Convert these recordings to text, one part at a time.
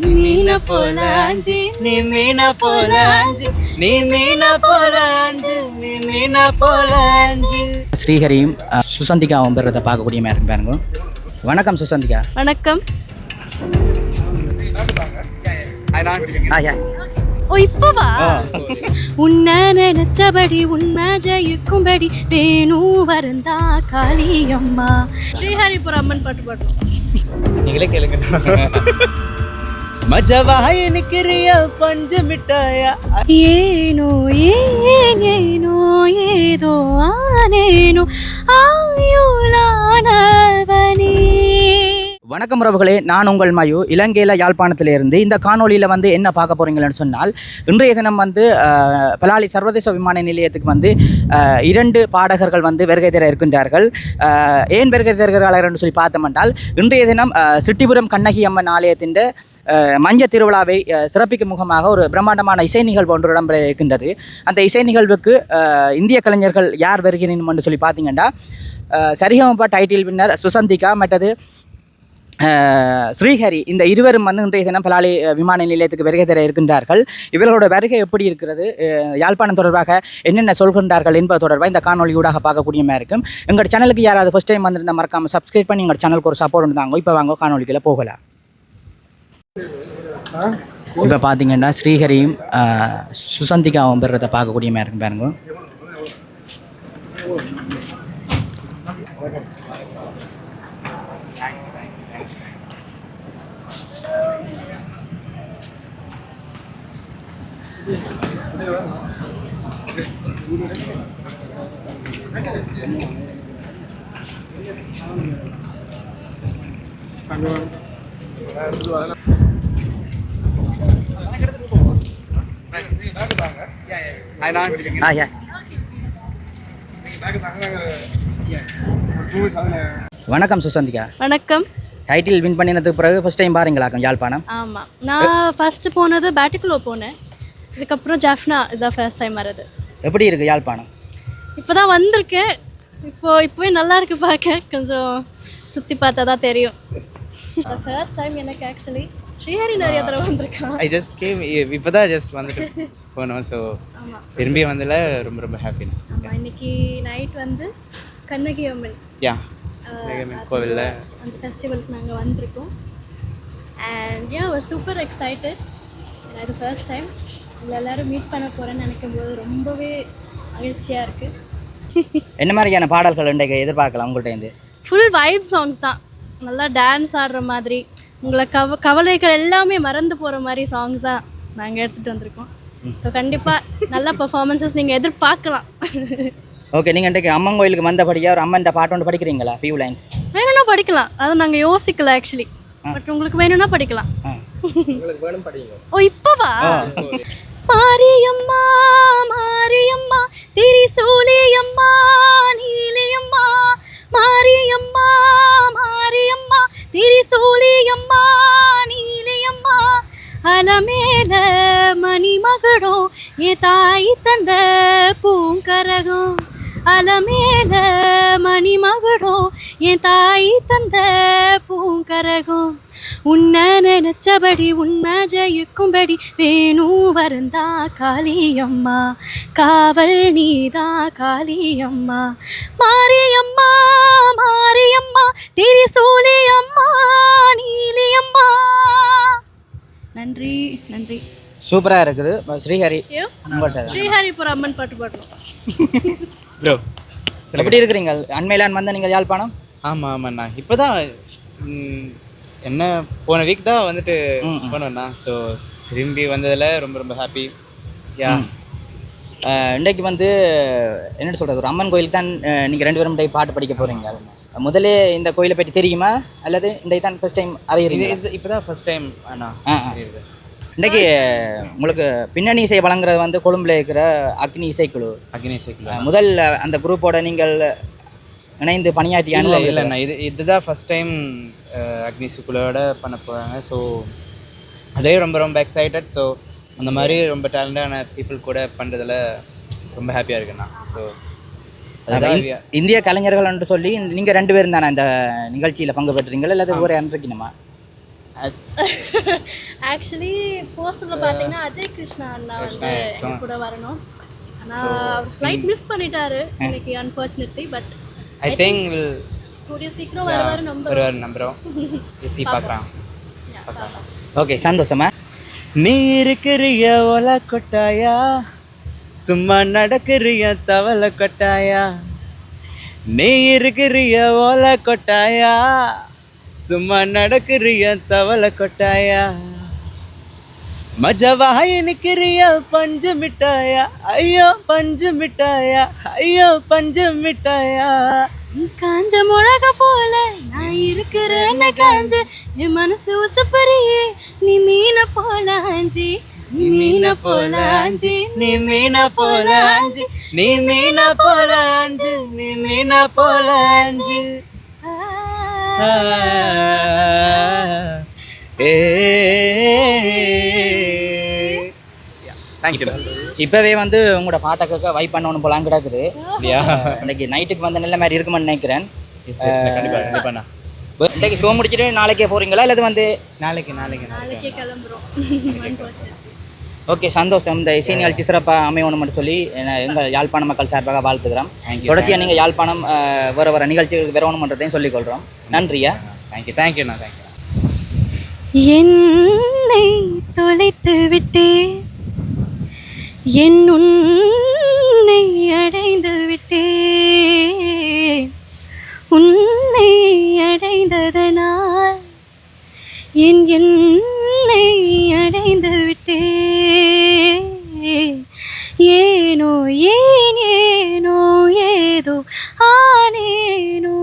மீன போலாஞ்சி நீ மீன போலாஞ்சி நீ மீன போலாஞ்சி நீ மீன போலாஞ்சி. ஸ்ரீஹரியும் சுசந்திகாவும் பெறதை பார்க்கக்கூடிய மாதிரி பாருங்க. வணக்கம் சுசந்திகா. வணக்கம். ஓ இப்பவா? உன்னை நினைச்சபடி உண்மை ஜெயிக்கும்படி வேணும் வரந்தா காளியம்மா. ஸ்ரீஹரிபுரம் அம்மன் பாட்டு பாடுறோம். நீங்களே கேளுங்க. மஜவாய் நிக்கிறிய பஞ்சு மிட்டாயா ஏனோ ஏனோ ஏதோ ஆனேனோ ஆயுளானவனே. வணக்கம் உறவுகளே, நான் உங்கள் மயு, இலங்கையில் யாழ்ப்பாணத்திலிருந்து. இந்த காணொலியில் வந்து என்ன பார்க்க போகிறீங்கன்னு சொன்னால், இன்றைய தினம் வந்து பலாலி சர்வதேச விமான நிலையத்துக்கு வந்து 2 பாடகர்கள் வந்து வருகை தர இருக்கின்றார்கள். ஏன் வருகை தருகிறார்கள் என்று சொல்லி பார்த்தோம்னால், இன்றைய தினம் சிட்டிபுரம் கண்ணகி அம்மன் ஆலயத்தின் மஞ்ச திருவிழாவை சிறப்பிக்கும் முகமாக ஒரு பிரம்மாண்டமான இசை நிகழ்வு ஒன்று இடம்பெற இருக்கின்றது. அந்த இசை நிகழ்வுக்கு இந்திய கலைஞர்கள் யார் வருகிறீர்கள் என்று சொல்லி பார்த்தீங்கன்னா, சரிகமபா டைட்டில் வின்னர் சுசந்திகா மற்றது ஸ்ரீஹரி, இந்த இருவரும் வந்து இன்றைய தினம் பலாலி விமான நிலையத்துக்கு வருகை தர இருக்கின்றார்கள். இவர்களோட வருகை எப்படி இருக்கிறது, யாழ்ப்பாணம் தொடர்பாக என்னென்ன சொல்கின்றார்கள் என்பது தொடர்பாக இந்த காணொலியூடாக பார்க்கக்கூடிய மாதிரி இருக்கும். எங்கள் சேனலுக்கு யாராவது ஃபர்ஸ்ட் டைம் வந்திருந்தால் மறக்காமல் சப்ஸ்கிரைப் பண்ணி எங்கள் சேனலுக்கு ஒரு சப்போர்ட் இருந்தாங்க. இப்போ வாங்க காணொலிக்குள்ள போகலாம். இப்போ பார்த்தீங்கன்னா ஸ்ரீஹரியும் சுசந்திகாவும் பெறதை பார்க்கக்கூடிய மாதிரி இருக்கும் பாருங்க. வணக்கம் சுசந்திகா. வணக்கம். டைட்டில் வின் பண்ணினதுக்கு பிறகு ஃபர்ஸ்ட் டைம் பாருங்களாக்கும் யாழ்ப்பாணம்? ஆமாம், நான் ஃபஸ்ட்டு போனது பேட்டிக்குள்ளே போனேன். இதுக்கப்புறம் ஜாஃப்னா இதான் ஃபர்ஸ்ட் டைம் வர்றது. எப்படி இருக்குது யாழ்ப்பாணம்? இப்போ தான் வந்திருக்கேன். இப்போவே நல்லா இருக்கு பார்க்க. கொஞ்சம் சுற்றி பார்த்தா தான் தெரியும். ஃபர்ஸ்ட் டைம் எனக்கு ஆக்சுவலி ஸ்ரீஹரி நிறைய தடவை வந்திருக்கான். ஐ ஜஸ்ட் கேம், இப்போ தான் ஜஸ்ட் வந்துட்டு போனோம். ஸோ திரும்பி வந்ததில் ரொம்ப ரொம்ப ஹாப்பி. ஆமாம், இன்னைக்கு நைட் வந்து கண்ணகி அம்மன் கோவிலில் அந்த ஃபெஸ்டிவலுக்கு நாங்கள் வந்திருக்கோம். அண்ட் ஒரு சூப்பர் எக்ஸைட்டட். எனக்கு ஃபர்ஸ்ட் டைம் உங்களை எல்லோரும் மீட் பண்ண போகிறேன்னு நினைக்கும் போது ரொம்பவே மகிழ்ச்சியாக இருக்குது. என்ன மாதிரியான பாடல்கள் இன்றைக்கு எதிர்பார்க்கலாம் உங்கள்கிட்ட? ஃபுல் வைப் சாங்ஸ் தான். நல்லா டான்ஸ் ஆடுற மாதிரி, உங்களை கவலைகள் எல்லாமே மறந்து போகிற மாதிரி சாங்ஸ் தான் நாங்கள் எடுத்துகிட்டு வந்திருக்கோம். ஸோ கண்டிப்பாக நல்ல பர்ஃபார்மன்ஸஸ் நீங்கள் எதிர்பார்க்கலாம். ஓகே, நீங்கள் இன்றைக்கு அம்மன் கோயிலுக்கு வந்தபடியாக ஒரு அம்மன் பாட்டு ஒன்று படிக்கிறீங்களா? ஃபியூ லைன்ஸ் வேணும்னா படிக்கலாம். அதை நாங்கள் யோசிக்கல ஆக்சுவலி. பட் உங்களுக்கு வேணும்னா படிக்கலாம். ஓ இப்போவா? மாரியம்மா மாரியம்மா திரிசூலியம்மா நீலியம்மா மாரியம்மா மாரியம்மா திரிசூலியம்மா நீலியம்மா அலமேல மணிமகளோ என் தாய் தந்த பூங்கரகம் அலமேல மணிமகளோ என் தாய் தந்த பூங்கரகம் உன்னை நினைச்சபடி உண்மை ஜெயிக்கும்படி வேணும் வரந்தா காளியம்மா காவல் நீதா காளியம்மா மாரியம்மா மாரியம்மா திரிசூலியம்மா நீலியம்மா. நன்றி நன்றி. சூப்பராக இருக்குது. ஸ்ரீஹரி, ஸ்ரீஹரிபுரம் அம்மன் பாட்டு பாடுறோம். ப்ரோ எப்படி இருக்கிறீங்க? அண்மையிலான் வந்த நீங்கள் யாழ்ப்பாணம்? ஆமாம் ஆமாண்ணா. இப்போ தான் என்ன போன வீக் தான் வந்துட்டு போனோண்ணா. ஸோ திரும்பி வந்ததில் ரொம்ப ரொம்ப ஹாப்பி. இன்றைக்கு வந்து என்ன சொல்கிறது, ஒரு அம்மன் கோயிலுக்கு தான் நீங்கள் 2 பேரும் இன்றைக்கு பாட்டு படிக்க போகிறீங்க. முதலே இந்த கோயிலை பற்றி தெரியுமா அல்லது இன்றைக்கு தான் ஃபர்ஸ்ட் டைம் அறியறீங்க? இப்போ தான் ஃபர்ஸ்ட் டைம் அண்ணா. இன்றைக்கி உங்களுக்கு பின்னணி இசை வழங்குறது வந்து கொழும்பில் இருக்கிற அக்னி இசைக்குழு. முதல் அந்த குரூப்போட நீங்கள் இணைந்து பணியாற்றிய அனுபவம் இல்லைண்ணா. இதுதான் ஃபஸ்ட் டைம் அக்னி இசைக்குழுவோட பண்ண போகிறாங்க. ஸோ அதே ரொம்ப ரொம்ப எக்ஸைட்டட். ஸோ அந்த மாதிரி ரொம்ப டேலண்டான பீப்புள் கூட பண்ணுறதுல ரொம்ப ஹாப்பியாக இருக்குண்ணா. ஸோ இந்திய கலைஞர்கள் என்று சொல்லி நீங்கள் 2 பேரும் தானே இந்த நிகழ்ச்சியில் பங்கு பெற்றீங்களா இல்லாத ஒரே அன்றைக்குமா? ஆக்சுவலி போஸ்டர்ல பார்த்தீங்கன்னா அஜய் கிருஷ்ணா அண்ணா வந்து எங்க கூட வரணும். ஆனால் ஃப்ளைட் மிஸ் பண்ணிட்டாரு இன்னைக்கு unfortunately. But I think will கூடிய சீக்கிரம் வருவாரு நம்புறோம். ரிசீவ் பார்க்கலாம். ஓகே, சந்தோஷமா. நீ இருக்கிறிய ஒல கொட்டாயா, சும்மா நடக்கிறிய தவளை கொட்டாயா. நீ இருக்கிறிய ஓல கொட்டாயா, சும்மா நடக்கிறிய தவளை கொட்டாயா. மஜவாய் நிக்கிறிய பஞ்சு மிட்டாயா, ஐயோ பஞ்சு மிட்டாயா, ஐயோ பஞ்சு மிட்டாயா. காஞ்ச மிளகா போல நான் இருக்கிறேன்னு காஞ்சு என் மனசு உசப்பறியே நீ மீன போல ஆஞ்சி, நீ மீன போல ஆஞ்சி, நீ மீன போல ஆஞ்சு, நீ மீன போல ஆஞ்சு, நீ மீன போல ஆஞ்சு. இப்போவே வந்து உங்களோட பாட்டை கேட்க வைப் பண்ணணும் போலாம் கிடக்குது. இன்னைக்கு நைட்டுக்கு வந்து நல்ல மாதிரி இருக்குமென்னு நினைக்கிறேன். கண்டிப்பாக இன்னைக்கு ஷோ முடிச்சுட்டு நாளைக்கே போகிறீங்களா அல்லது வந்து நாளைக்கே கிளம்புறோம். ஓகே, சந்தோஷம். இந்த இசை நிகழ்ச்சி சிறப்பாக அமையணும் மட்டும் சொல்லி எங்கள் யாழ்ப்பாண மக்கள் சார்பாக வாழ்த்துக்கிறோம். தொடர்ச்சியாக நீங்கள் யாழ்ப்பாணம் வேறு நிகழ்ச்சிகளுக்கு வரணுன்றதையும் சொல்லிக்கொள்கிறோம். நன்றியா. தேங்க்யூண்ணா. என்னை தொலைத்து விட்டேன், என் உன்னை அடைந்து விட்டேன், உன்னை அடைந்ததனால் என் என்னை அடைந்து விட்டேன். ஏனோ ஏனோ ஏதோ ஆனேனோ,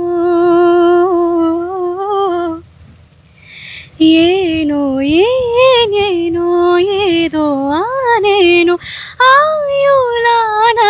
ஏனோ ஏனோ ஏதோ ஆனேனோ ஆயுளானவனே.